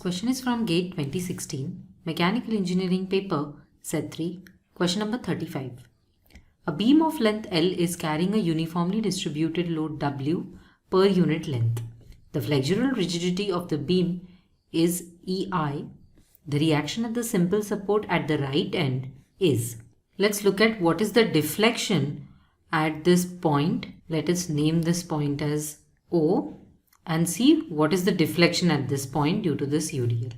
question is from GATE 2016, Mechanical Engineering paper, Set 3, question number 35. A beam of length L is carrying a uniformly distributed load W per unit length. The flexural rigidity of the beam is EI. The reaction at the simple support at the right end is. Let's look at what is the deflection at this point. Let us name this point as O and see what is the deflection at this point due to this UDL.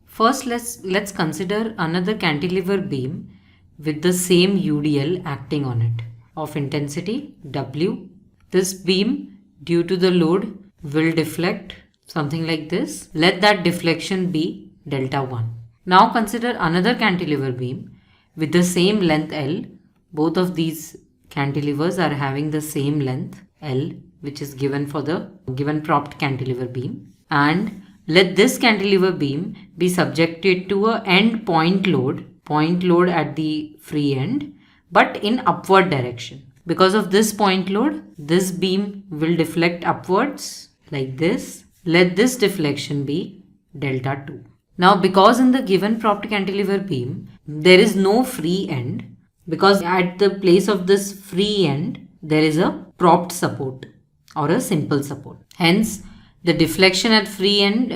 First, let's consider another cantilever beam with the same UDL acting on it of intensity W. This beam due to the load will deflect something like this. Let that deflection be delta 1. Now consider another cantilever beam with the same length L. Both of these cantilevers are having the same length L, which is given for the given propped cantilever beam, and let this cantilever beam be subjected to a end point load at the free end, but in upward direction. Because of this point load, this beam will deflect upwards like this. Let this deflection be delta 2. Now, because in the given propped cantilever beam, there is no free end, because at the place of this free end, there is a propped support or a simple support. Hence, the deflection at free end,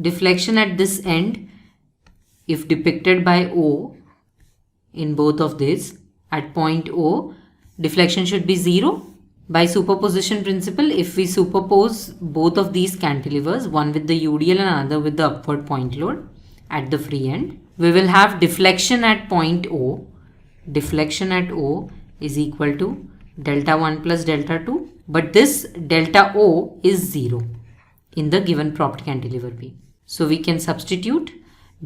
deflection at this end, if depicted by O in both of these, at point O, deflection should be 0. By superposition principle, if we superpose both of these cantilevers, one with the UDL and another with the upward point load at the free end, we will have deflection at point O. Deflection at O is equal to delta 1 plus delta 2. But this delta O is 0 in the given propped cantilever beam. So we can substitute.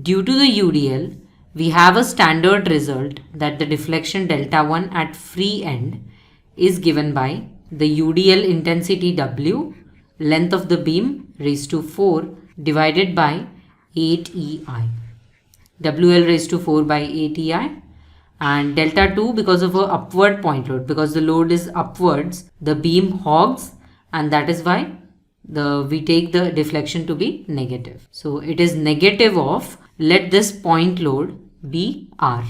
Due to the UDL, we have a standard result that the deflection delta 1 at free end is given by the UDL intensity W, length of the beam raised to 4 divided by 8 EI. WL raised to 4 by 8 EI. And delta 2, because of a upward point load, because the load is upwards, the beam hogs, and that is why we take the deflection to be negative. So it is negative of, let this point load be R.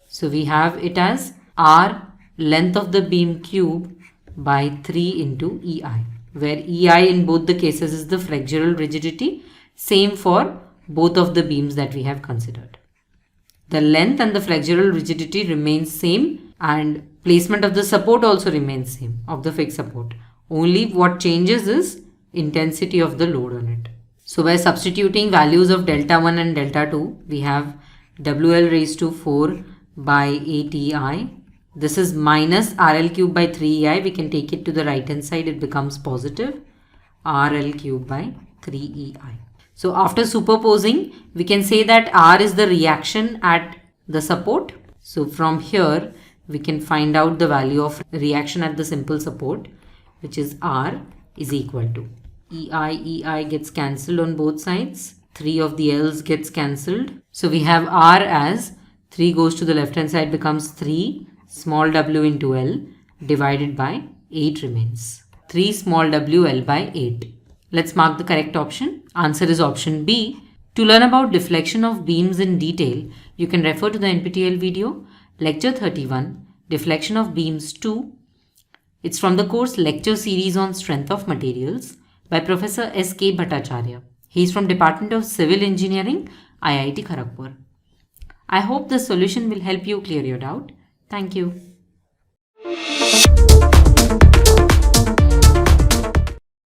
So we have it as R length of the beam cube by 3 into EI, where EI in both the cases is the flexural rigidity, same for both of the beams that we have considered. The length and the flexural rigidity remains same, and placement of the support also remains same, of the fixed support. Only what changes is intensity of the load on it. So by substituting values of delta 1 and delta 2, we have WL raised to 4 by 8 EI. This is minus RL cube by 3 EI. We can take it to the right hand side. It becomes positive RL cube by 3 EI. So after superposing, we can say that R is the reaction at the support. So from here, we can find out the value of reaction at the simple support, which is R is equal to EI gets cancelled on both sides. 3 of the L's gets cancelled. So we have R as 3 goes to the left hand side becomes 3 small w into L divided by 8 remains. 3 small w L by 8. Let's mark the correct option. Answer is option B. To learn about deflection of beams in detail, you can refer to the NPTEL video, Lecture 31, Deflection of Beams 2. It's from the course Lecture Series on Strength of Materials by Professor S.K. Bhattacharya. He is from Department of Civil Engineering, IIT Kharagpur. I hope this solution will help you clear your doubt. Thank you.